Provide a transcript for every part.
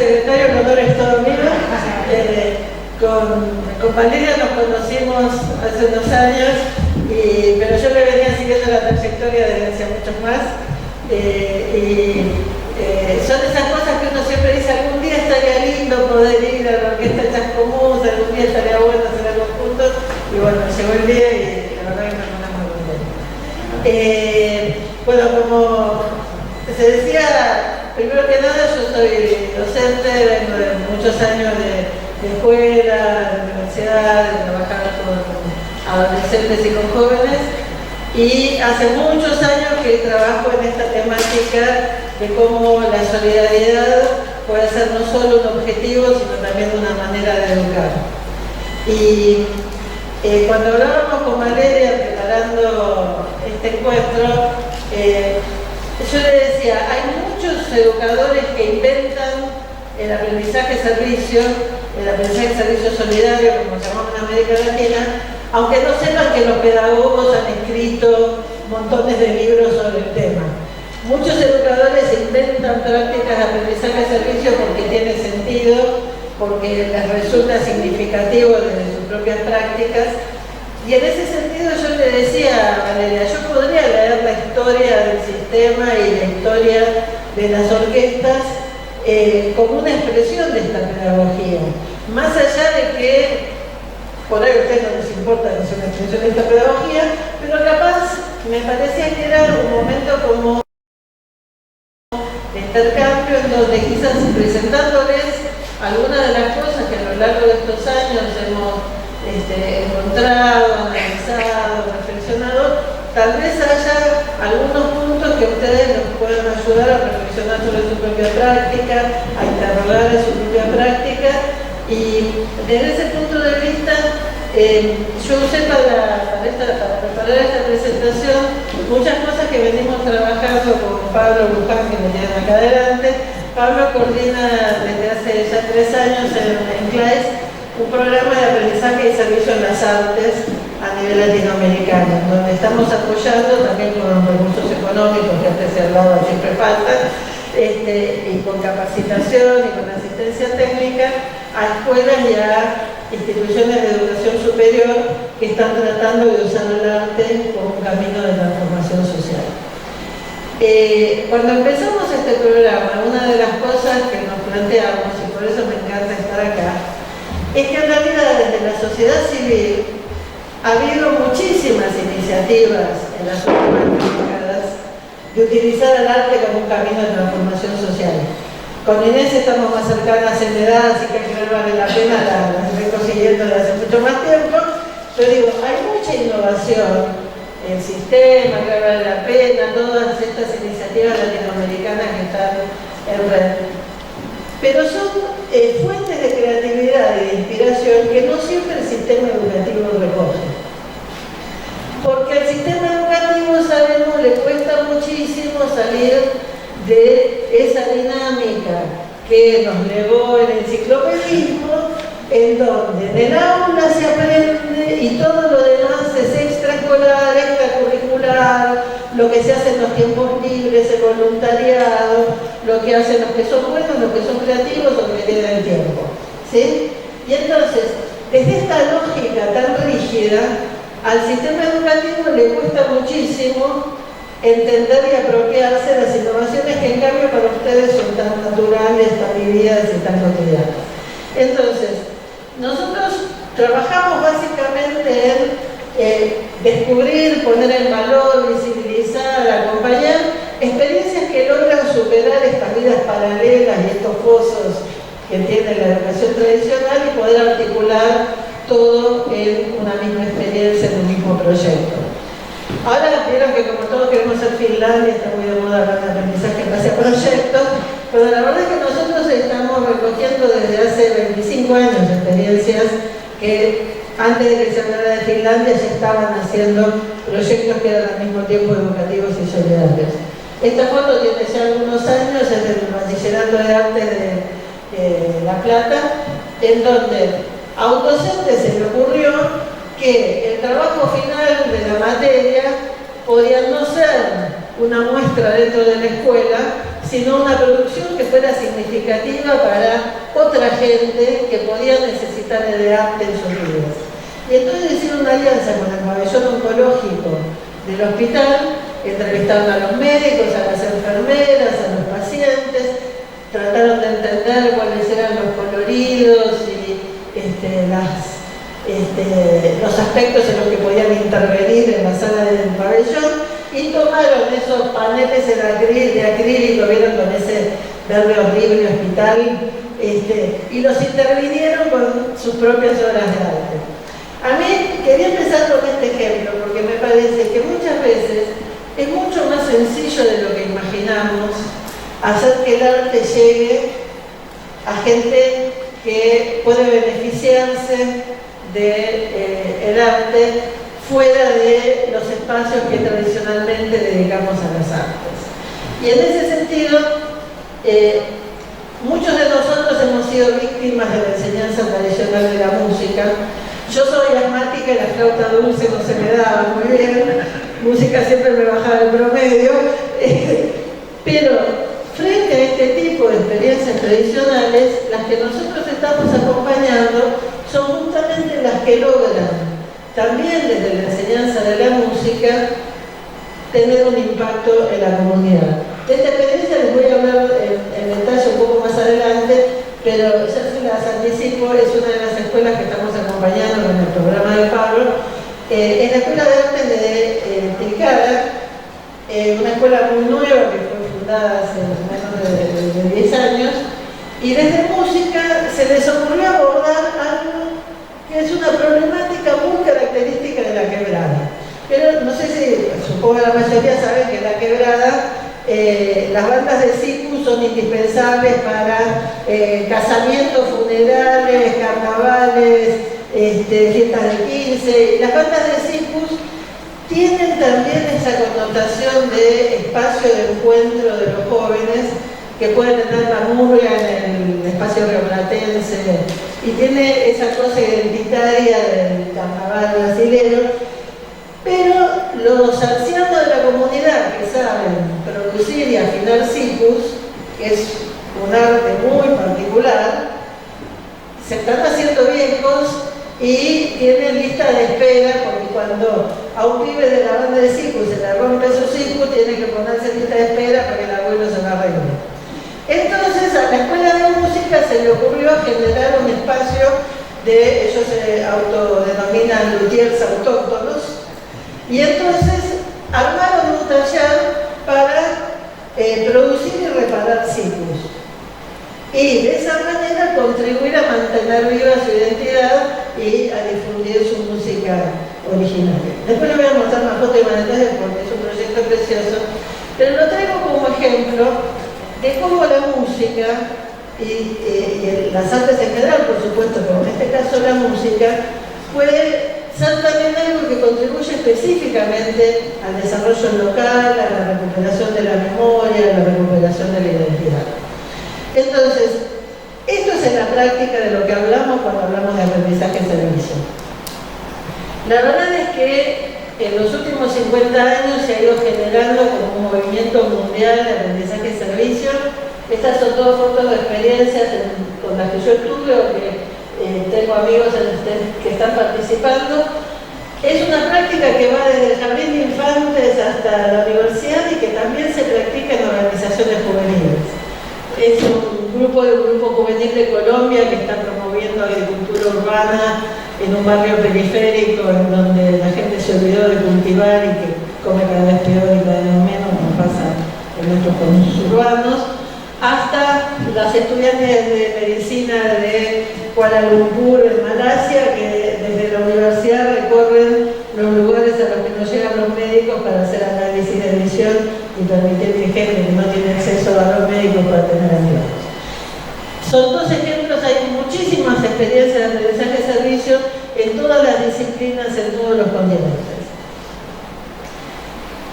secretario, el honor es todo mío. Con Valeria nos conocimos hace unos años, pero yo le venía siguiendo la trayectoria desde hace muchos más. Son esas cosas que uno siempre dice: algún día estaría lindo poder ir a la orquesta Chascomús, algún día estaría bueno hacer algo juntos. Y bueno, llegó el día y la verdad que me pone muy contenta. Bueno, como se decía, primero que nada, yo soy docente, vengo de muchos años de escuela, de universidad, de trabajar con adolescentes y con jóvenes, y hace muchos años que trabajo en esta temática de cómo la solidaridad puede ser no solo un objetivo, sino también una manera de educar. Y cuando hablábamos con Valeria preparando este encuentro, yo le decía: hay muchos educadores que inventan el aprendizaje-servicio, el aprendizaje-servicio solidario, como llamamos en América Latina, aunque no sepan que los pedagogos han escrito montones de libros sobre el tema. Muchos educadores inventan prácticas de aprendizaje-servicio porque tiene sentido, porque les resulta significativo desde sus propias prácticas. Y en ese sentido yo le decía a Valeria: yo podría leer la historia del sistema y la historia de las orquestas como una expresión de esta pedagogía. Más allá de que por ahí a ustedes no les importa que sea una expresión de esta pedagogía, pero capaz me parecía que era un momento como de intercambio en donde quizás presentándoles algunas de las cosas que a lo largo de estos años hemos encontrado, analizado, reflexionado, tal vez haya algunos puntos que ustedes nos puedan ayudar a reflexionar sobre su propia práctica, a interrogar de su propia práctica. Y desde ese punto de vista, yo usé para preparar esta presentación muchas cosas que venimos trabajando con Pablo Luján, que me tienen acá adelante. Pablo coordina desde hace ya 3 años en CLAES un programa de aprendizaje y servicio en las artes a nivel latinoamericano, donde estamos apoyando también con recursos económicos, que antes se hablaba siempre falta, y con capacitación y con asistencia técnica a escuelas y a instituciones de educación superior que están tratando de usar el arte como un camino de transformación social. Cuando empezamos este programa, una de las cosas que nos planteamos, y por eso me encanta estar acá, es que en realidad desde la sociedad civil ha habido muchísimas iniciativas en las últimas décadas de utilizar el arte como un camino de transformación social. Con Inés estamos más cercanas en edad, así que creo que vale la pena, las vengo siguiendo desde hace mucho más tiempo. Pero digo, hay mucha innovación, el sistema, creo que vale la pena, todas estas iniciativas latinoamericanas que están en red. Pero son fuentes de creatividad y de inspiración que no siempre el sistema educativo recoge. Porque al sistema educativo, sabemos, le cuesta muchísimo salir de esa dinámica que nos legó el enciclopedismo, en donde en el aula se aprende y todo lo demás es extraescolar, extracurricular, lo que se hace en los tiempos libres, el voluntariado, lo que hacen los que son buenos, los que son creativos o los que tienen tiempo, ¿sí? Y entonces, desde esta lógica tan rígida, al sistema educativo le cuesta muchísimo entender y apropiarse de las innovaciones que en cambio para ustedes son tan naturales, tan vividas y tan cotidianas. Entonces, nosotros trabajamos básicamente en descubrir, poner en valor, visibilizar, acompañar experiencias que logran superar estas vidas paralelas y estos fosos que tiene la educación tradicional y poder articular todo en una misma experiencia, en un mismo proyecto. Ahora vieron que como todos queremos ser Finlandia, está muy de moda hablar de aprendizaje en base a proyectos, pero la verdad es que nosotros estamos recogiendo desde hace 25 años experiencias que antes de que se hablara de Finlandia ya estaban haciendo proyectos que eran al mismo tiempo educativos y solidarios. Esta foto tiene ya algunos años, es del Bachillerato de Arte de La Plata, en donde a un docente se le ocurrió que el trabajo final de la materia podía no ser una muestra dentro de la escuela, sino una producción que fuera significativa para otra gente que podía necesitar el arte en sus vidas. Y entonces hicieron una alianza con el pabellón oncológico del hospital, entrevistaron a los médicos, a las enfermeras, a los pacientes, trataron de entender cuáles eran los coloridos y los aspectos en los que podían intervenir en la sala del pabellón, y tomaron esos paneles de acrílico, vieron, con ese verde horrible hospital, y los intervinieron con sus propias obras de arte. A mí quería empezar con este ejemplo porque me parece que muchas veces es mucho más sencillo de lo que imaginamos hacer que el arte llegue a gente que puede beneficiarse del arte fuera de los espacios que tradicionalmente dedicamos a las artes. Y en ese sentido, muchos de nosotros hemos sido víctimas de la enseñanza tradicional de la música. Yo soy asmática y la flauta dulce no se me daba muy bien, música siempre me bajaba el promedio, pero frente a este tipo de experiencias tradicionales, las que nosotros estamos acompañando son justamente las que logran, también desde la enseñanza de la música, tener un impacto en la comunidad. De esta experiencia les voy a hablar en detalle un poco más adelante, pero ya se las anticipo, es una de las escuelas que estamos acompañando con el programa de Pablo, en la Escuela de Arte de Tilcara, una escuela muy nueva que fue fundada hace menos de 10 años, y desde música se les ocurrió abordar algo que es una problemática muy característica de la quebrada. Pero no sé si, supongo que la mayoría saben que en la quebrada las bandas de sicu son indispensables para casamientos, funerales, carnavales, fiestas de 15. Las bandas de sicu tienen también esa connotación de espacio de encuentro de los jóvenes, que pueden tener la murga en el espacio rioplatense, y tiene esa cosa identitaria del carnaval brasileño. Pero los ancianos de la comunidad que saben producir y afinar sikus, que es un arte muy particular, se están haciendo viejos y tienen lista de espera, porque cuando a un pibe de la banda de sikus se le rompe su siku, tiene que ponerse en lista de espera para que el abuelo se la arregle. Entonces a la escuela de música se le ocurrió generar un espacio de, ellos se autodenominan luthiers autóctonos, y entonces armaron un taller para producir y reparar sikus. Y de esa manera contribuir a mantener viva su identidad y a difundir su música originaria. Después les voy a mostrar más fotos y más detalles porque es un proyecto precioso, pero lo traigo como ejemplo de cómo la música y las artes en general, por supuesto, pero en este caso la música, puede ser también algo que contribuye específicamente al desarrollo local, a la recuperación de la memoria, a la recuperación de la identidad. Entonces, esto es en la práctica de lo que hablamos cuando hablamos de aprendizaje en servicio. La verdad es que en los últimos 50 años se ha ido generando como un movimiento mundial de aprendizaje en servicio. Estas son todas fotos de experiencias con las que yo estuve o que tengo amigos que están participando. Es una práctica que va desde el jardín de infantes hasta la universidad y que también se practica en organizaciones juveniles. Es un grupo juvenil de Colombia que está promoviendo agricultura urbana en un barrio periférico en donde la gente se olvidó de cultivar y que come cada vez peor y cada vez menos, como pasa en nuestros conurbanos, hasta las estudiantes de medicina de Kuala Lumpur, en Malasia, que desde la universidad recorren los lugares a los que no llegan los médicos para hacer análisis de visión y permitir que gente que no tiene acceso a los médicos pueda tener ayuda. Son dos ejemplos, hay muchísimas experiencias de aprendizaje de servicio en todas las disciplinas, en todos los continentes.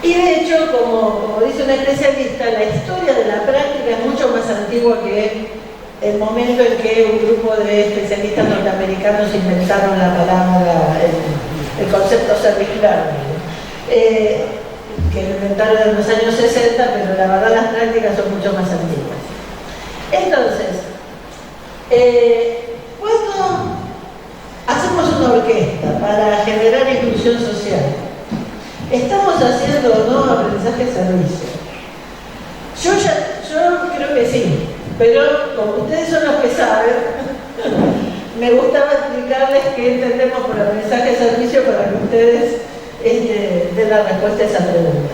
Y de hecho, como dice un especialista, la historia de la práctica es mucho más antigua que el momento en que un grupo de especialistas norteamericanos inventaron la palabra, el concepto servicular. que lo inventaron en los años 60, pero la verdad las prácticas son mucho más antiguas. Entonces, cuando hacemos una orquesta para generar inclusión social, ¿estamos haciendo o no aprendizaje-servicio? Yo creo que sí, pero como ustedes son los que saben, me gustaba explicarles qué entendemos por aprendizaje-servicio para que ustedes den la respuesta a esa pregunta.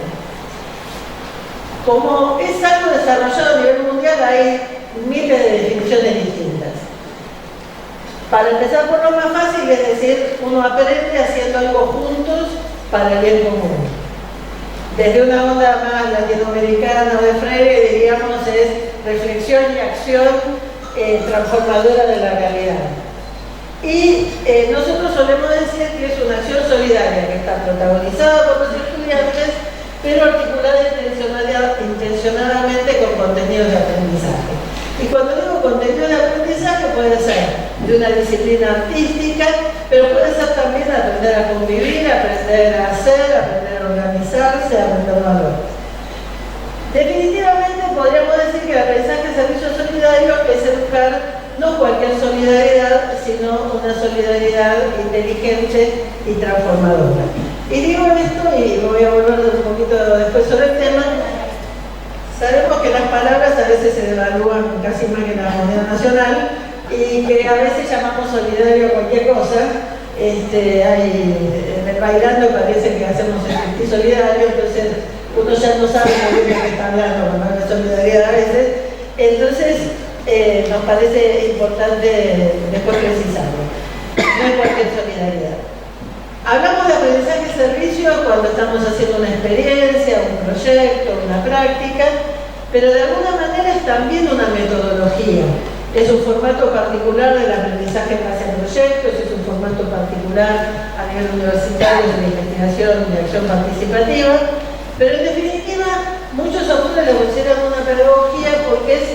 Como es algo desarrollado a nivel mundial, hay miles de definiciones distintas. Para empezar por lo más fácil, es decir, uno aprende haciendo algo juntos para el bien común. Desde una onda más latinoamericana o de Freire, diríamos, es reflexión y acción transformadora de la realidad. Y nosotros solemos decir que es una acción solidaria que está protagonizada por los estudiantes, pero articulada intencionadamente con contenidos de aprendizaje. Y cuando digo contenido de aprendizaje puede ser de una disciplina artística, pero puede ser también aprender a convivir, aprender a hacer, aprender a organizarse, aprender valores. Definitivamente podríamos decir que el aprendizaje servicio solidario es educar no cualquier solidaridad, sino una solidaridad inteligente y transformadora. Y digo esto, y voy a volver un poquito después sobre el tema. Sabemos que las palabras a veces se devalúan casi más que la moneda nacional y que a veces llamamos solidario a cualquier cosa. En el bailando parece que hacemos el solidario, entonces uno ya no sabe muy bien de qué está hablando cuando habla de solidaridad a veces. Entonces nos parece importante después precisarlo. No es cualquier solidaridad. Hablamos de aprendizaje-servicio cuando estamos haciendo una experiencia, un proyecto, una práctica, pero de alguna manera es también una metodología. Es un formato particular del aprendizaje en base a proyectos, es un formato particular a nivel universitario de investigación y acción participativa, pero en definitiva muchos autores lo consideran una pedagogía porque es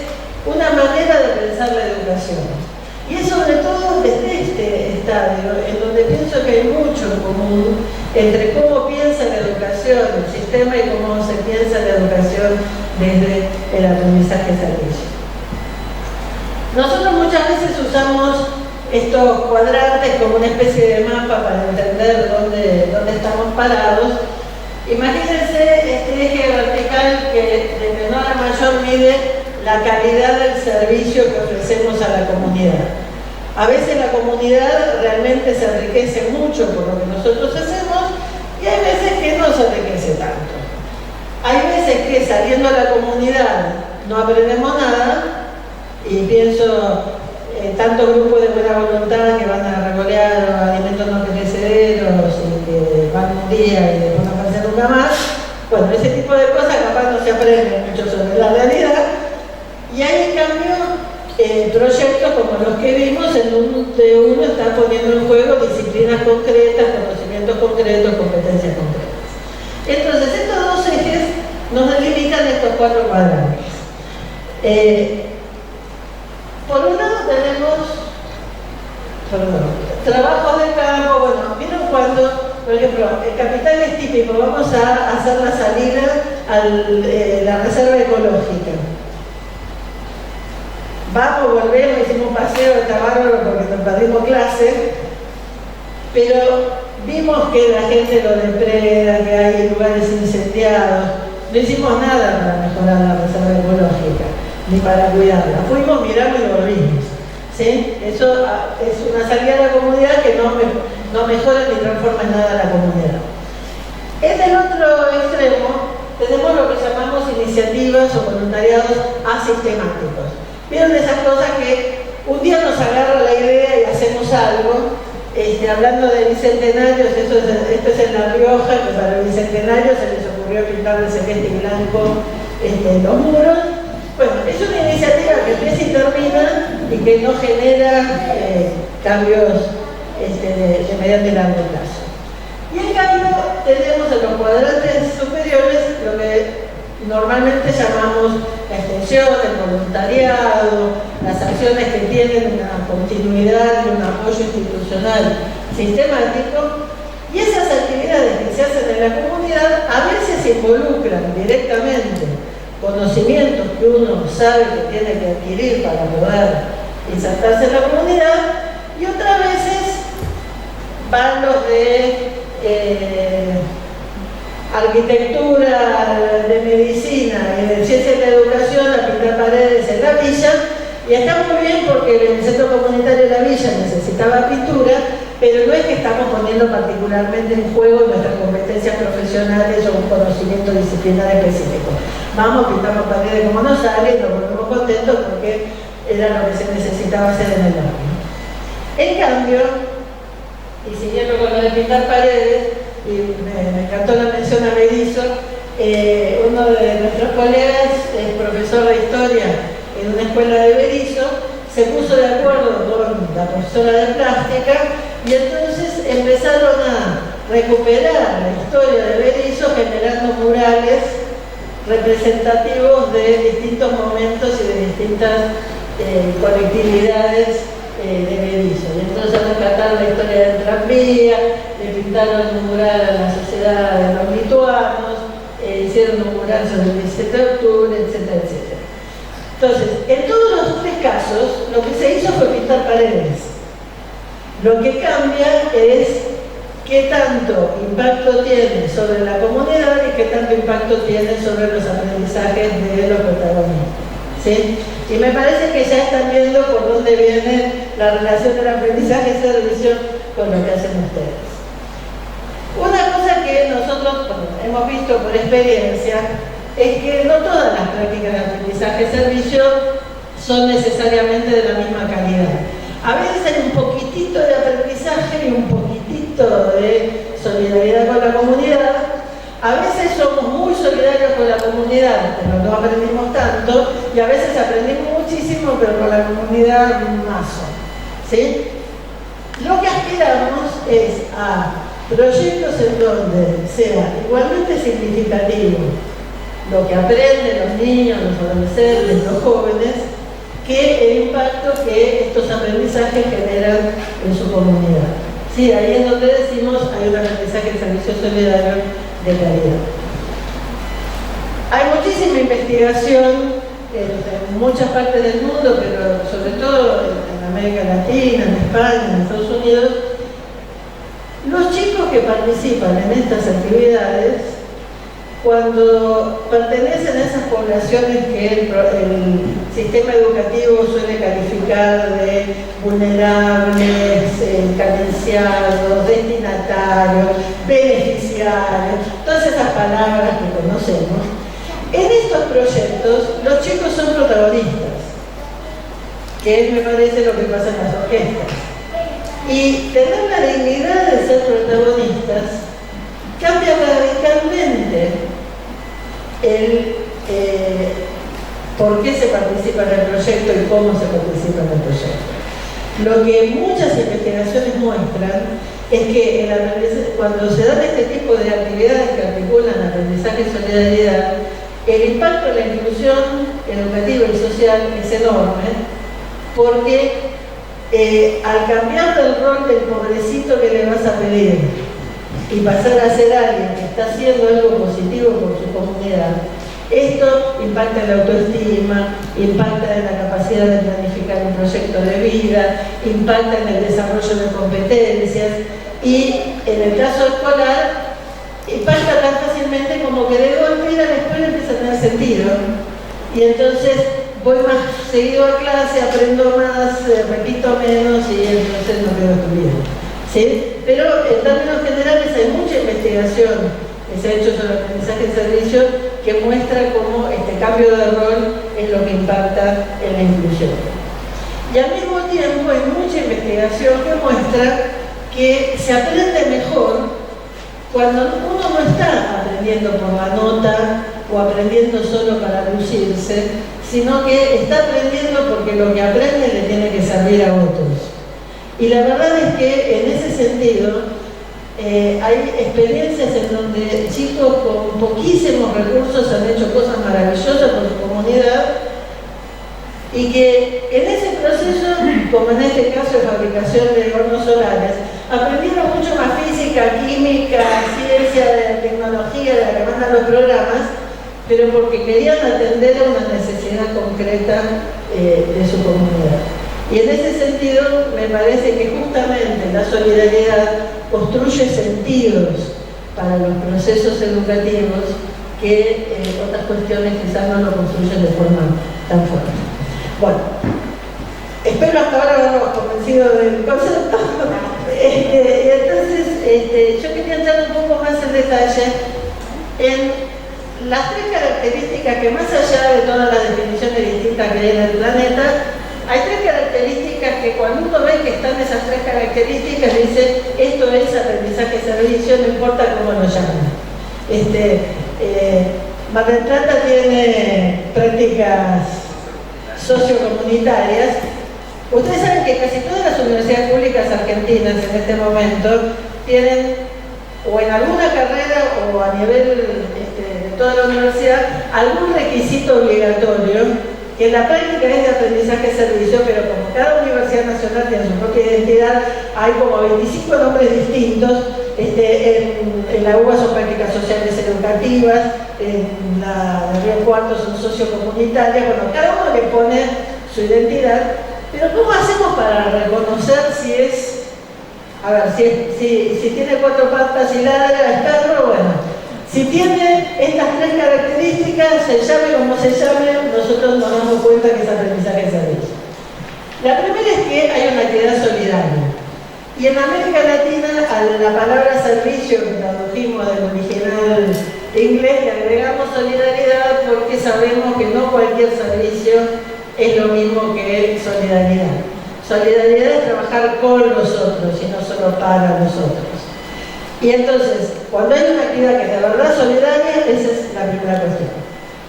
una manera de pensar la educación. Y es sobre todo desde este estadio, en donde pienso que hay mucho en común entre cómo piensa la educación, el sistema, y cómo se piensa la educación desde el aprendizaje-servicio. Nosotros muchas veces usamos estos cuadrantes como una especie de mapa para entender dónde estamos parados. Imagínense este eje vertical que de menor a mayor mide la calidad del servicio que ofrecemos a la comunidad. A veces la comunidad realmente se enriquece mucho por lo que nosotros hacemos y hay veces que no se enriquece tanto. Hay veces que saliendo a la comunidad no aprendemos nada, y pienso en tantos grupos de buena voluntad que van a regolear alimentos no perecederos y que van un día y después no aparecen nunca más. Bueno, ese tipo de cosas capaz no se aprende mucho sobre la realidad. Y hay en cambio proyectos como los que vimos en donde uno está poniendo en juego disciplinas concretas, conocimientos concretos, competencias concretas. Entonces estos dos ejes nos delimitan estos cuatro cuadrantes. Por un lado tenemos trabajos de campo. Bueno, ¿vieron cuando, por ejemplo, el Capital es típico? Vamos a hacer la salida a la reserva ecológica. Vamos, volvemos, hicimos un paseo, está bárbaro porque nos perdimos clase, pero vimos que la gente lo depreda, que hay lugares incendiados. No hicimos nada para mejorar la reserva ecológica, ni para cuidarla. Fuimos, miramos y volvimos. ¿Sí? Eso es una salida a la comunidad que no mejora ni transforma en nada a la comunidad. En el otro extremo tenemos lo que llamamos iniciativas o voluntariados asistemáticos. ¿Vieron esas cosas que un día nos agarra la idea y hacemos algo? Hablando de bicentenarios, esto es en La Rioja, que para el bicentenario se les ocurrió pintar de celeste y blanco los muros. Bueno, es una iniciativa que empieza y termina y que no genera cambios de mediano y largo plazo. Y en cambio tenemos en los cuadrantes superiores lo que normalmente llamamos la extensión, el voluntariado, las acciones que tienen una continuidad y un apoyo institucional sistemático, y esas actividades que se hacen en la comunidad a veces involucran directamente conocimientos que uno sabe que tiene que adquirir para poder insertarse en la comunidad, y otras veces van los de arquitectura, de medicina y de ciencia de la educación a pintar paredes en la villa, y está muy bien porque el centro comunitario de la villa necesitaba pintura, pero no es que estamos poniendo particularmente en juego nuestras competencias profesionales o un conocimiento disciplinar específico. Vamos, pintamos paredes como nos sale y nos volvemos contentos porque era lo que se necesitaba hacer en el barrio. En cambio, y siguiendo con lo de pintar paredes, y me encantó la mención a Berisso, uno de nuestros colegas es profesor de historia en una escuela de Berisso, se puso de acuerdo con la profesora de plástica y entonces empezaron a recuperar la historia de Berisso generando murales representativos de distintos momentos y de distintas colectividades de Berisso. Y entonces rescataron la historia del tranvía, le pintaron un mural a la sociedad de los lituanos, hicieron un mural sobre el 17 de octubre, etcétera, etcétera. Entonces, en todos los tres casos, lo que se hizo fue pintar paredes. Lo que cambia es qué tanto impacto tiene sobre la comunidad y qué tanto impacto tiene sobre los aprendizajes de los protagonistas, ¿sí? Y me parece que ya están viendo por dónde viene la relación del aprendizaje y servicio con lo que hacen ustedes. Una cosa que nosotros hemos visto por experiencia es que no todas las prácticas de aprendizaje y servicio son necesariamente de la misma calidad. A veces hay un poquitito de aprendizaje y un poquitito de solidaridad con la comunidad. A veces somos muy solidarios con la comunidad, pero no aprendimos tanto, y a veces aprendimos muchísimo, pero con la comunidad más. ¿Sí? Lo que aspiramos es a proyectos en donde sea igualmente significativo lo que aprenden los niños, los adolescentes, los jóvenes, que el impacto que estos aprendizajes generan en su comunidad. Sí, ahí es donde decimos hay un aprendizaje de servicio solidario de calidad. Hay muchísima investigación en muchas partes del mundo, pero sobre todo en América Latina, en España, en Estados Unidos. Los chicos que participan en estas actividades, cuando pertenecen a esas poblaciones que el sistema educativo suele calificar de vulnerables, carenciados, destinatarios, beneficiarios, todas esas palabras que conocemos, en estos proyectos los chicos son protagonistas, que me parece lo que pasa en las orquestas. Y tener la dignidad de ser protagonistas cambia radicalmente el por qué se participa en el proyecto y cómo se participa en el proyecto. Lo que muchas investigaciones muestran es que cuando se dan este tipo de actividades que articulan aprendizaje y solidaridad, el impacto de la inclusión educativa y social es enorme, porque al cambiar el rol del pobrecito que le vas a pedir y pasar a ser alguien que está haciendo algo positivo por su comunidad, esto impacta en la autoestima, impacta en la capacidad de planificar un proyecto de vida, impacta en el desarrollo de competencias y en el caso escolar impacta tan fácilmente como que de golpe ir a la escuela empieza a tener sentido y entonces voy más seguido a clase, aprendo más, repito menos y entonces no quedo estudiando. ¿Sí? Pero en términos generales hay mucha investigación que se ha hecho sobre aprendizaje y servicio que muestra cómo este cambio de rol es lo que impacta en la inclusión. Y al mismo tiempo hay mucha investigación que muestra que se aprende mejor cuando uno no está aprendiendo por la nota o aprendiendo solo para lucirse, sino que está aprendiendo porque lo que aprende le tiene que servir a otros. Y la verdad es que en ese sentido hay experiencias en donde chicos con poquísimos recursos han hecho cosas maravillosas por su comunidad y que en ese proceso, como en este caso de fabricación de hornos solares, aprendieron mucho más física, química, ciencia, agencia de tecnología de la que mandan los programas, pero porque querían atender a una necesidad concreta de su comunidad. Y en ese sentido me parece que justamente la solidaridad construye sentidos para los procesos educativos que otras cuestiones quizás no lo construyen de forma tan fuerte. Bueno, espero hasta ahora haberlos convencido del concepto. Entonces, yo quería entrar un poco más en detalle en las tres características que, más allá de todas las definiciones distintas que hay en el planeta, hay tres características que cuando uno ve que están esas tres características, dice, esto es aprendizaje servicio, no importa cómo lo llamen. Mar del Plata tiene prácticas sociocomunitarias. Ustedes saben que casi todas las universidades públicas argentinas en este momento tienen, o en alguna carrera o a nivel de toda la universidad, algún requisito obligatorio, que en la práctica es de aprendizaje-servicio, pero como cada universidad nacional tiene su propia identidad, hay como 25 nombres distintos. En la UBA son prácticas sociales educativas, en la de Río Cuarto son sociocomunitarias. Bueno, cada uno le pone su identidad, pero ¿cómo hacemos para reconocer si es, a ver, si tiene cuatro patas y ladra, es perro? Bueno, si tiene estas tres características, se llame como se llame, nosotros nos damos cuenta que es aprendizaje servicio. La primera es que hay una actividad solidaria. Y en América Latina, a la palabra servicio, que tradujimos del original inglés, le agregamos solidaridad porque sabemos que no cualquier servicio es lo mismo que solidaridad. Solidaridad es trabajar con los otros y no solo para los otros. Y entonces, cuando hay una actividad que es de verdad solidaria, esa es la primera cuestión.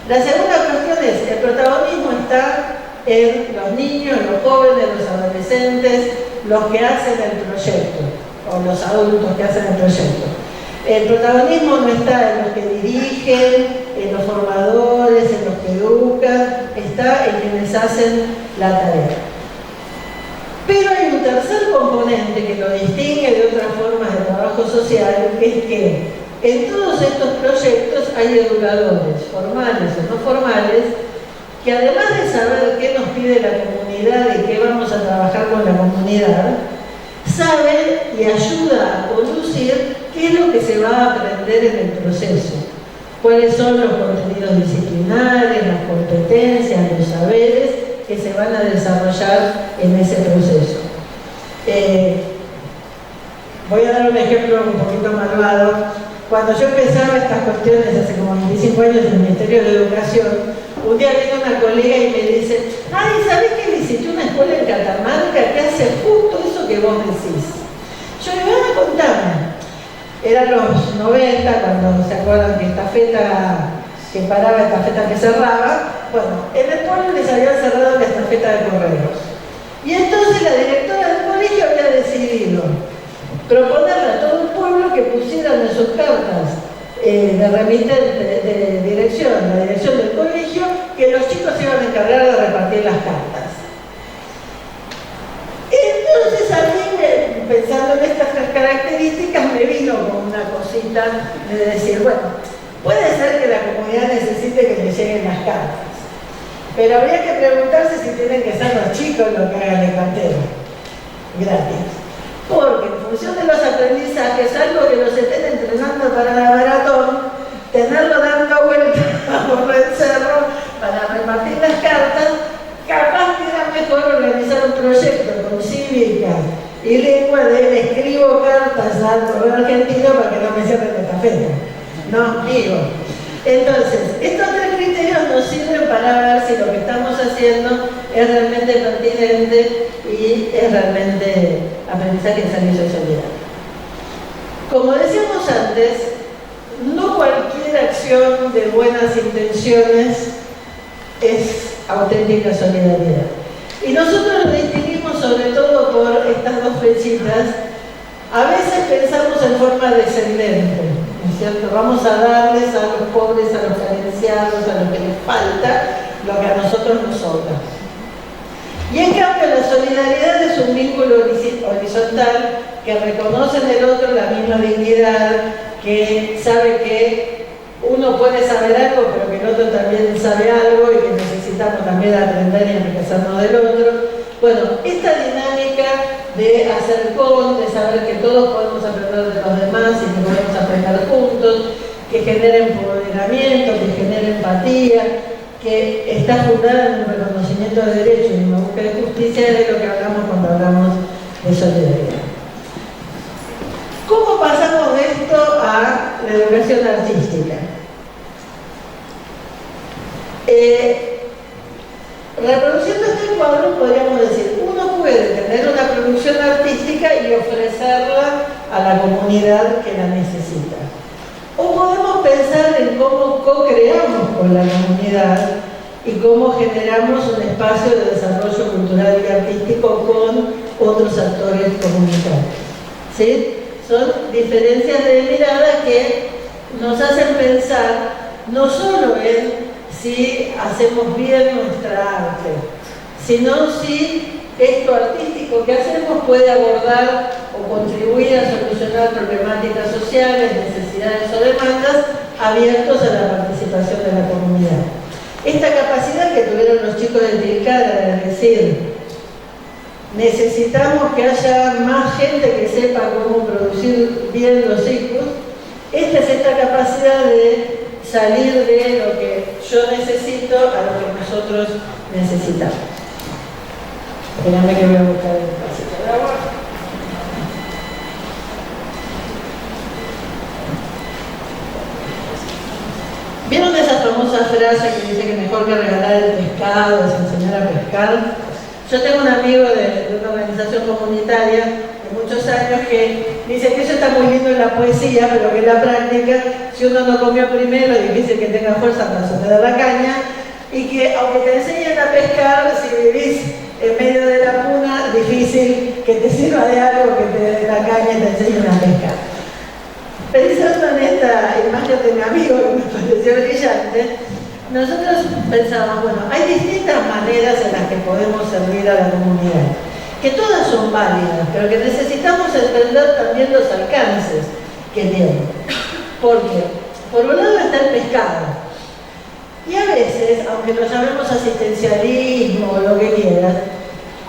La segunda cuestión es, el protagonismo está en los niños, los jóvenes, los adolescentes, los que hacen el proyecto, o los adultos que hacen el proyecto. El protagonismo no está en los que dirigen, en los formadores, en los que educan, está en quienes hacen la tarea. Pero hay un tercer componente que lo distingue de otras formas de trabajo social, que es que en todos estos proyectos hay educadores, formales o no formales, que además de saber qué nos pide la comunidad y qué vamos a trabajar con la comunidad, sabe y ayuda a conducir qué es lo que se va a aprender en el proceso, cuáles son los contenidos disciplinares, las competencias, los saberes que se van a desarrollar en ese proceso. Voy a dar un ejemplo un poquito malvado. Cuando yo empezaba estas cuestiones hace como 25 años en el Ministerio de Educación, un día viene una colega y me dice, ay, ¿sabés que visité una escuela en Catamarca que hace justo eso que vos decís? Yo le digo, contame. Eran los 90, cuando se acuerdan que estafeta que paraba, estafeta que cerraba. Bueno, en el pueblo les habían cerrado la estafeta de correos. Y entonces la directora del colegio había decidido proponerle a todo el pueblo que pusieran en sus cartas de remitente, de dirección, la dirección del colegio, que los chicos se iban a encargar de repartir las cartas. Entonces a mí, pensando en estas tres características, me vino con una cosita de decir, bueno, puede ser que la comunidad necesite que le lleguen las cartas, pero habría que preguntarse si tienen que ser los chicos los que hagan el cartero gratis. Porque en función de los aprendizajes, algo que los estén entrenando para la maratón, tenerlo dando vueltas por el cerro para repartir las cartas, capaz que era mejor organizar un proyecto con cívica y lengua de escribo cartas al pueblo argentino para que no me cierren la estafeta. No, digo. Entonces, estos tres criterios nos sirven para ver si lo que estamos haciendo es realmente pertinente y es realmente aprendizaje en servicio solidario. Como decíamos antes, no cualquier acción de buenas intenciones es auténtica solidaridad. Y nosotros lo distinguimos sobre todo por estas dos flechitas. A veces pensamos en forma descendente, ¿no es cierto? Vamos a darles a los pobres, a los carenciados, a los que les falta, lo que a nosotros nos sobra. Y en cambio la solidaridad es un vínculo horizontal que reconoce en el otro la misma dignidad, que saber algo, pero que el otro también sabe algo y que necesitamos también aprender y enriquecernos del otro. Bueno, esta dinámica de hacer de saber que todos podemos aprender de los demás y que podemos aprender juntos, que genere empoderamiento, que genere empatía, que está fundada en un reconocimiento de derechos y en una búsqueda de justicia, es de lo que hablamos cuando hablamos de solidaridad. ¿Cómo pasamos de esto a la educación artística? Reproduciendo este cuadro podríamos decir, uno puede tener una producción artística y ofrecerla a la comunidad que la necesita. O podemos pensar en cómo co-creamos con la comunidad y cómo generamos un espacio de desarrollo cultural y artístico con otros actores comunitarios. ¿Sí? Son diferencias de mirada que nos hacen pensar no solo en si hacemos bien nuestra arte, sino si esto artístico que hacemos puede abordar o contribuir a solucionar problemáticas sociales, necesidades o demandas abiertos a la participación de la comunidad. Esta capacidad que tuvieron los chicos de Tilcara, es decir, necesitamos que haya más gente que sepa cómo producir bien los ciclos, esta capacidad de salir de lo que yo necesito a lo que nosotros necesitamos. Espérame que voy a buscar el vasito de agua. ¿Vieron esa famosa frase que dice que mejor que regalar el pescado es enseñar a pescar? Yo tengo un amigo de una organización comunitaria de muchos años que dice que eso está muy lindo en la poesía, pero que en la práctica, si uno no comió primero, es difícil que tenga fuerza para sostener la caña, y que aunque te enseñen a pescar, si vivís en medio de la puna, difícil que te sirva de algo que te dé la caña y te enseñen a pescar. Pensando en esta imagen de mi amigo que me pareció brillante, nosotros pensamos, bueno, hay distintas maneras en las que podemos servir a la comunidad, que todas son válidas, pero que necesitamos entender también los alcances que tienen. ¿Por qué? Por un lado está el pescado. Y a veces, aunque lo llamemos asistencialismo o lo que quieras,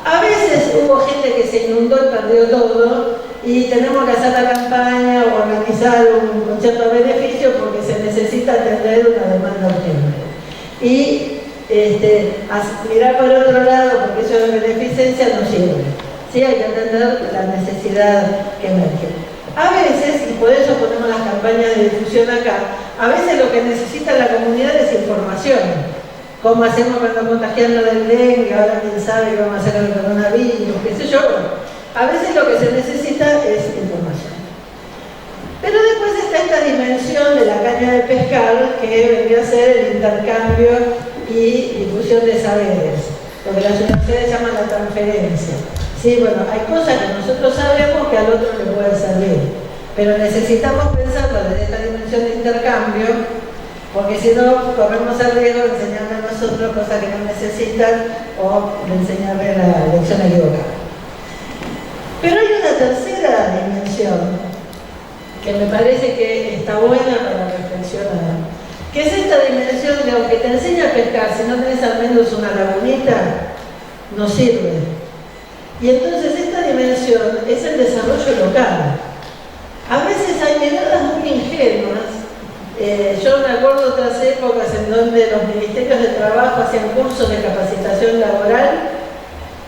a veces hubo gente que se inundó y perdió todo y tenemos que hacer la campaña o organizar un concierto de beneficio porque se necesita atender una demanda urgente. Y mirar por otro lado, porque eso de beneficencia no sirve. ¿Sí? Hay que atender la necesidad que emerge. A veces, y por eso ponemos las campañas de difusión acá, a veces lo que necesita la comunidad es información. ¿Cómo hacemos cuando contagiando del dengue? Ahora quién sabe qué vamos a hacer con el coronavirus, qué sé yo. A veces lo que se necesita es información. Pero después está esta dimensión de la caña de pescar que vendría a ser el intercambio y difusión de saberes, lo que las universidades llaman la transferencia. Sí, bueno, hay cosas que nosotros sabemos que al otro le puede servir, pero necesitamos pensarlo desde esta dimensión de intercambio, porque si no corremos el riesgo de enseñarle a nosotros cosas que no necesitan o de enseñarle la lección equivocada. Pero hay una tercera dimensión que me parece que está buena para reflexionar, que es esta dimensión de aunque te enseña a pescar, si no tenés al menos una lagunita, no sirve. Y entonces esta dimensión es el desarrollo local. A veces hay miradas muy ingenuas. Yo me acuerdo otras épocas en donde los ministerios de trabajo hacían cursos de capacitación laboral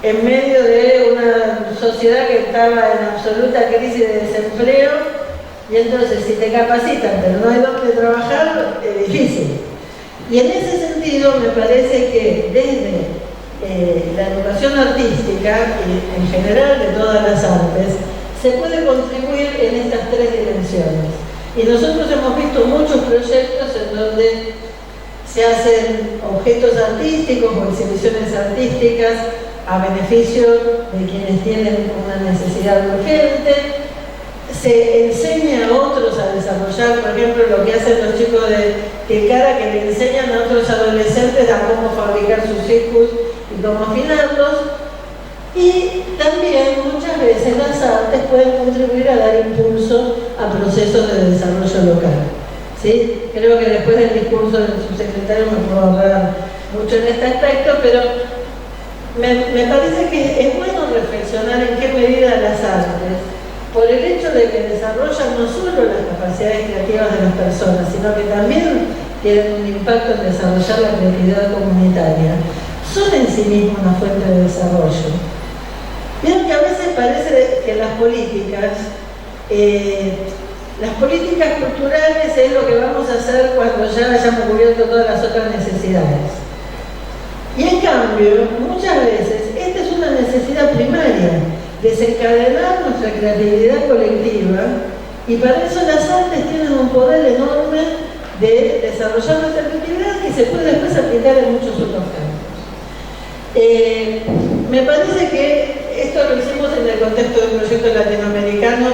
en medio de una sociedad que estaba en absoluta crisis de desempleo, y entonces si te capacitan pero no hay dónde trabajar, es difícil. Y en ese sentido me parece que desde la educación artística y en general de todas las artes se puede contribuir en estas tres dimensiones. Y nosotros hemos visto muchos proyectos en donde se hacen objetos artísticos o exhibiciones artísticas a beneficio de quienes tienen una necesidad urgente. Se enseña a otros a desarrollar, por ejemplo, lo que hacen los chicos de Tilcara, que le enseñan a otros adolescentes a cómo fabricar sus circus y cómo afinarlos. Y también muchas veces las artes pueden contribuir a dar impulso a procesos de desarrollo local. ¿sí? Creo que después del discurso del subsecretario me puedo ahorrar mucho en este aspecto, pero me parece que es bueno reflexionar en qué medida las artes, por el hecho de que desarrollan no solo las capacidades creativas de las personas, sino que también tienen un impacto en desarrollar la creatividad comunitaria, son en sí mismos una fuente de desarrollo. Vieron que a veces parece que las políticas culturales es lo que vamos a hacer cuando ya hayamos cubierto todas las otras necesidades. Y en cambio, muchas veces, esta es una necesidad primaria, desencadenar nuestra creatividad colectiva, y para eso las artes tienen un poder enorme de desarrollar nuestra creatividad que se puede después aplicar en muchos otros campos. Me parece que esto lo hicimos en el contexto de un proyecto latinoamericano,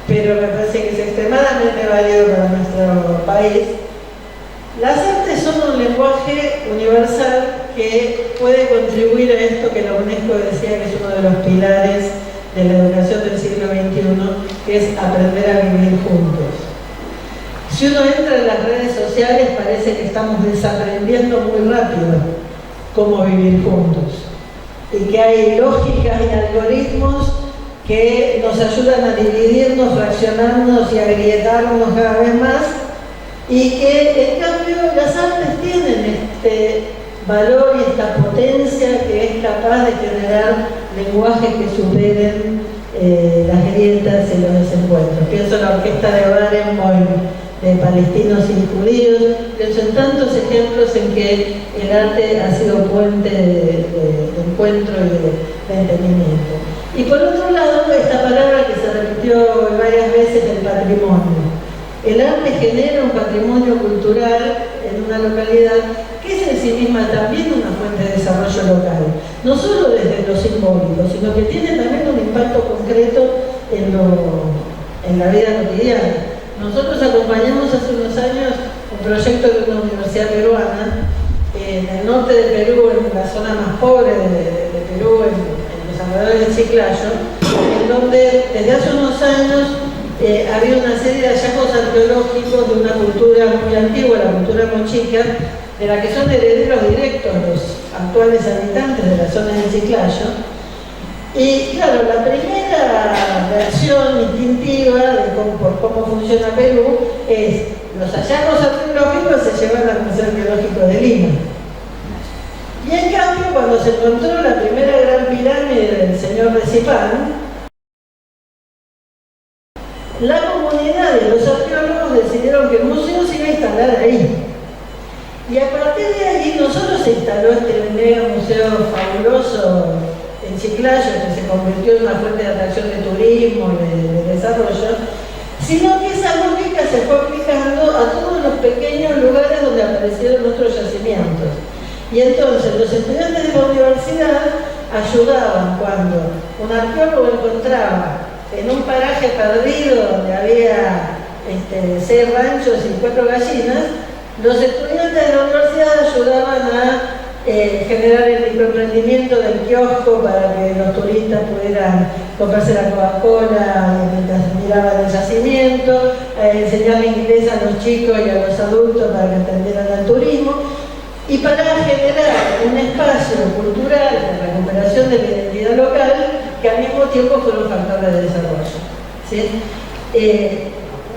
pero me parece que es extremadamente válido para nuestro país. Las artes son un lenguaje universal que puede contribuir a esto que la UNESCO decía que es uno de los pilares de la educación del siglo XXI, que es aprender a vivir juntos. Si uno entra en las redes sociales parece que estamos desaprendiendo muy rápido cómo vivir juntos y que hay lógicas y algoritmos que nos ayudan a dividirnos, fraccionarnos y agrietarnos cada vez más, y que en cambio las artes tienen este valor y esta potencia que es capaz de generar lenguajes que superen las grietas y los desencuentros. Pienso en la orquesta de Barenboim, de palestinos y judíos, pienso en tantos ejemplos en que el arte ha sido puente de encuentro y de entendimiento. Y por otro lado, esta palabra que se repitió varias veces, el patrimonio. El arte genera un patrimonio cultural en una localidad que es en sí misma también una fuente de desarrollo local, no solo desde lo simbólico, sino que tiene también un impacto concreto en la vida cotidiana. Nosotros acompañamos hace unos años un proyecto de una universidad peruana en el norte de Perú, en la zona más pobre de Perú, en los alrededores de Chiclayo, en donde desde hace unos años había una serie de hallazgos arqueológicos de una cultura muy antigua, la cultura mochica, de la que son herederos directos los actuales habitantes de la zona de Chiclayo. Y claro, la primera reacción instintiva por cómo funciona Perú es los hallazgos arqueológicos se llevan al Museo Arqueológico de Lima. Y en cambio, cuando se encontró la primera gran pirámide del señor de Zipán, la comunidad y los arqueólogos decidieron que el museo se iba a instalar ahí. Y a partir de allí no solo se instaló este mega museo fabuloso en Chiclayo, que se convirtió en una fuente de atracción de turismo y de desarrollo, sino que esa lógica se fue aplicando a todos los pequeños lugares donde aparecieron nuestros yacimientos. Y entonces los estudiantes de la universidad ayudaban cuando un arqueólogo encontraba en un paraje perdido donde había 6 ranchos y 4 gallinas, los estudiantes de la universidad ayudaban a generar el microemprendimiento del kiosco para que los turistas pudieran comprarse la Coca-Cola mientras miraban el yacimiento, enseñarle inglés a los chicos y a los adultos para que entendieran el turismo, y para generar un espacio cultural de recuperación de la identidad local que al mismo tiempo fueron factores de desarrollo. ¿Sí?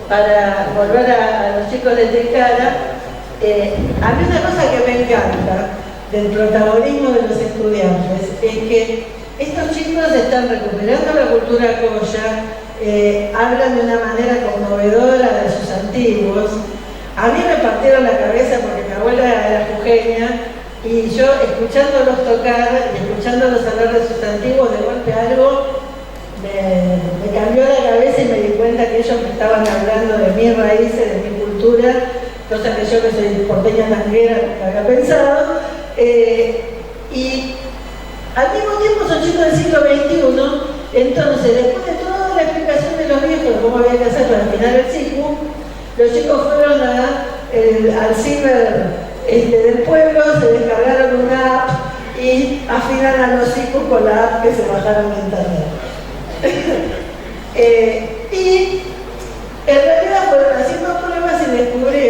Para volver a los chicos de Tilcara, a mí una cosa que me encanta del protagonismo de los estudiantes es que estos chicos están recuperando la cultura colla, hablan de una manera conmovedora de sus antiguos. A mí me partieron la cabeza porque mi abuela era jujeña y yo escuchándolos tocar y escuchándolos hablar de sus antiguos, de golpe algo me cambió la cabeza y me di cuenta que ellos me estaban hablando de mis raíces, de mi cultura, cosa que yo, que soy porteña tanguera, nunca había pensado. Y al mismo tiempo son chicos del siglo XXI, entonces después de toda la explicación de los viejos de cómo había que hacer para afinar el sicu, los chicos fueron al ciber del pueblo, se descargaron una app y afinan a los sicus con la app que se bajaron de internet. Y en realidad fueron haciendo pruebas y descubrieron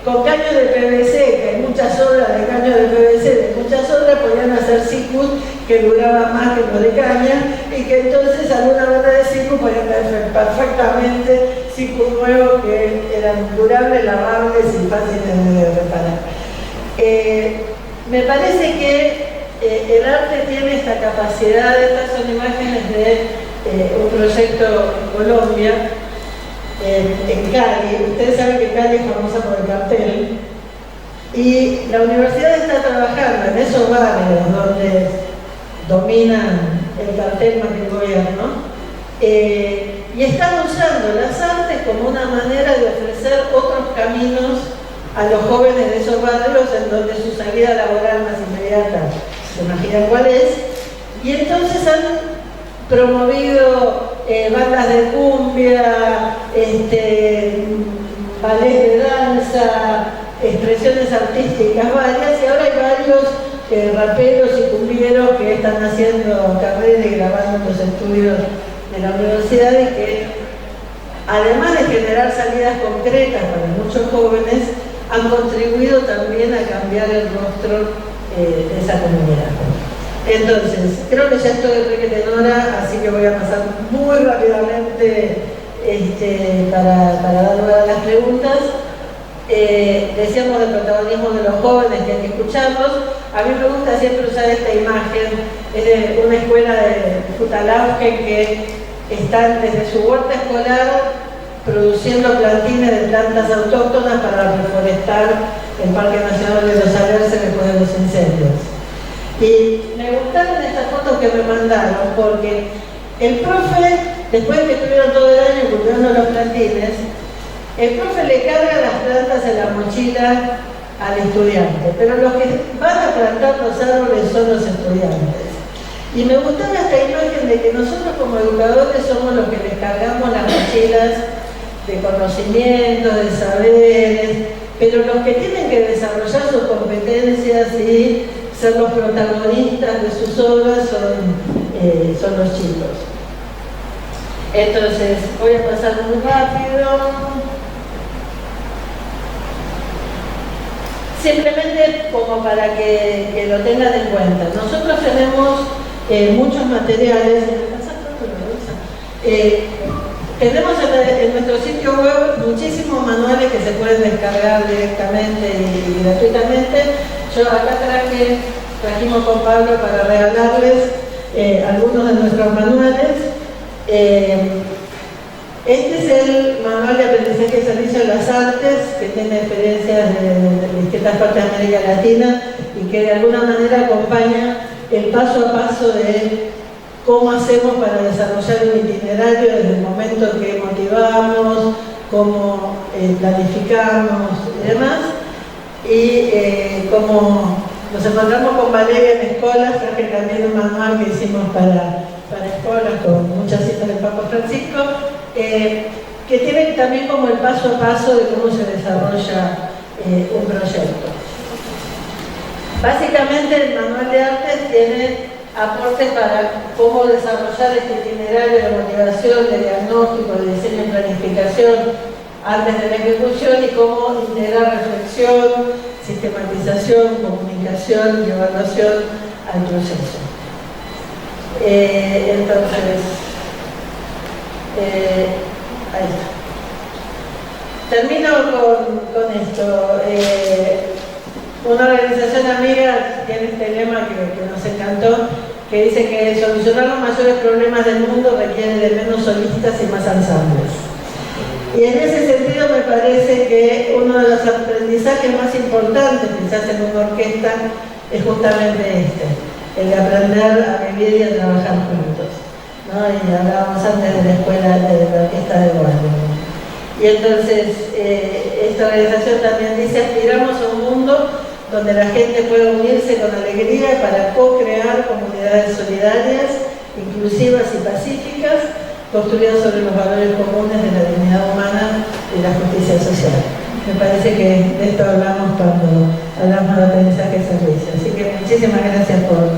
con caños de PVC, que hay muchas obras de caños de PVC, de muchas obras, podían hacer cicus que duraban más que los de caña, y que entonces alguna banda de cicus podían hacer perfectamente cicus nuevos que eran durables, lavables y fáciles de reparar. Me parece que el arte tiene esta capacidad. Estas son imágenes de un proyecto en Colombia, en Cali. Ustedes saben que Cali es famosa por el cartel, y la universidad está trabajando en esos barrios donde dominan el cartel más que el gobierno, y están usando las artes como una manera de ofrecer otros caminos a los jóvenes de esos barrios en donde su salida laboral más inmediata, ¿se imaginan cuál es? Y entonces han promovido bandas de cumbia, ballet de danza, expresiones artísticas varias, y ahora hay varios raperos y cumbieros que están haciendo carrera y grabando en los estudios de la universidad, y que además de generar salidas concretas para muchos jóvenes, han contribuido también a cambiar el rostro de esa comunidad. Entonces, creo que ya estoy de hora, así que voy a pasar muy rápidamente para dar lugar a las preguntas. Decíamos del protagonismo de los jóvenes que hay que escucharlos. A mí me gusta siempre usar esta imagen, es de una escuela de Futalauque que están desde su huerta escolar produciendo plantines de plantas autóctonas para reforestar el Parque Nacional de los Alerces después de los incendios. Y me gustaron estas fotos que me mandaron, porque el profe, después de que estuvieron todo el año cultivando los plantines, el profe le carga las plantas en la mochila al estudiante, pero los que van a plantar los árboles son los estudiantes. Y me gustaba esta imagen de que nosotros como educadores somos los que les cargamos las mochilas de conocimientos, de saberes, pero los que tienen que desarrollar sus competencias y ser los protagonistas de sus obras son los chicos. Entonces, voy a pasar muy rápido. Simplemente como para que lo tengan en cuenta. Nosotros tenemos muchos materiales. Tenemos en nuestro sitio web muchísimos manuales que se pueden descargar directamente y gratuitamente. Yo acá trajimos con Pablo para regalarles algunos de nuestros manuales. Este es el manual de aprendizaje y servicio de las artes, que tiene experiencias de distintas partes de América Latina y que de alguna manera acompaña el paso a paso de cómo hacemos para desarrollar un itinerario desde el momento que motivamos, cómo planificamos y demás, y cómo nos encontramos con Valeria en escuelas. Traje también un manual que hicimos para escuelas con muchas citas del Papa Francisco, que tiene también como el paso a paso de cómo se desarrolla un proyecto. Básicamente el manual de artes tiene aportes para cómo desarrollar este itinerario de motivación, de diagnóstico, de diseño y planificación antes de la ejecución, y cómo integrar reflexión, sistematización, comunicación y evaluación al proceso. Entonces, ahí está. Termino con esto. Una organización amiga tiene este lema que nos encantó, que dice que solucionar los mayores problemas del mundo requiere de menos solistas y más ensambles. Y en ese sentido me parece que uno de los aprendizajes más importantes quizás en una orquesta es justamente el de aprender a vivir y a trabajar juntos, ¿no? Y hablábamos antes de la escuela de la orquesta de Wagner. Y entonces esta organización también dice: aspiramos a un mundo donde la gente pueda unirse con alegría para co-crear comunidades solidarias, inclusivas y pacíficas, construidas sobre los valores comunes de la dignidad humana y la justicia social. Me parece que de esto hablamos cuando hablamos de aprendizaje y servicio. Así que muchísimas gracias por